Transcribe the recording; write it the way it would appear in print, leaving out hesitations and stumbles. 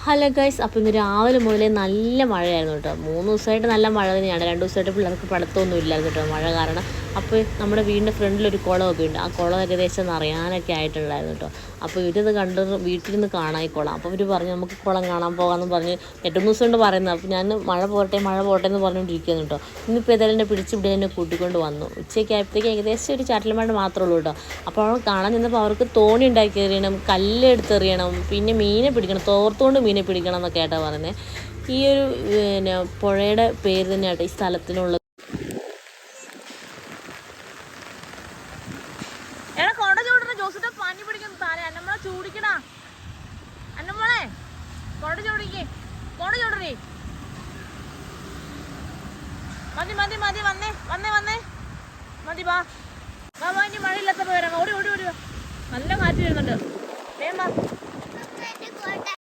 Hello guys, അപ്പോൾ ഇന്ന് രാവിലെ മുതലേ നല്ല മഴയായിരുന്നു കേട്ടോ. 3 ദിവസമായിട്ട് നല്ല മഴ തന്നെയാണ്. 2 ദിവസമായിട്ട് പിള്ളേർക്ക് പഠിത്തമൊന്നും ഇല്ലായിരുന്നു കേട്ടോ, മഴ കാരണം. അപ്പോൾ നമ്മുടെ വീടിൻ്റെ ഫ്രണ്ടിലൊരു കുളമൊക്കെ ഉണ്ട്. ആ കുളം ഏകദേശം നിറയാനൊക്കെ ആയിട്ടുണ്ടായിരുന്നു കേട്ടോ. അപ്പോൾ ഇവരിത് കണ്ട് വീട്ടിൽ നിന്ന് കാണാൻ ഈ കുളം. അപ്പോൾ ഇവർ പറഞ്ഞു നമുക്ക് കുളം കാണാൻ പോകാമെന്ന് പറഞ്ഞ് 8 ദിവസം കൊണ്ട് പറയുന്നത്. അപ്പോൾ ഞാൻ മഴ പോട്ടെ എന്ന് പറഞ്ഞുകൊണ്ടിരിക്കുന്നു കേട്ടോ. ഇന്നിപ്പോൾ ഏതായാലും എന്നെ പിടിച്ചിവിടെ എന്നെ കൂട്ടിക്കൊണ്ട് വന്നു. ഉച്ചയ്ക്ക് ആയപ്പോഴത്തേക്ക് ഏകദേശം ഒരു ചാറ്റൽമഴ മാത്രമേ ഉള്ളൂ കേട്ടോ. അപ്പോൾ അവൾ കാണാൻ നിന്നപ്പോൾ അവർക്ക് തോണി ഉണ്ടാക്കി എറിയണം, കല്ലെടുത്തെറിയണം, പിന്നെ മീനെ പിടിക്കണം, തോർത്തുകൊണ്ട് മീനെ പിടിക്കണം എന്നൊക്കെ ആയിട്ടാണ് പറയുന്നത്. ഈ ഒരു പിന്നെ പുഴയുടെ പേര് തന്നെയാട്ടോ ഈ സ്ഥലത്തിനുള്ളത്. പനി പിടിക്കുന്ന താനെ അന്നമ്മളെ ചൂടിക്കണാ, അന്നമ്മളെ കൊട ചൂടിക്ക്, കൊട ചൂടറി. മതി മതി മതി, വന്നേ വന്നേ വന്നേ, മതി വാ വാ വാ, ഇനി മഴയില്ലാത്തപ്പോ വരാം. ഓടി ഓടി ഓടി, നല്ല കാറ്റ് വരുന്നുണ്ട്, വേഗം വാ.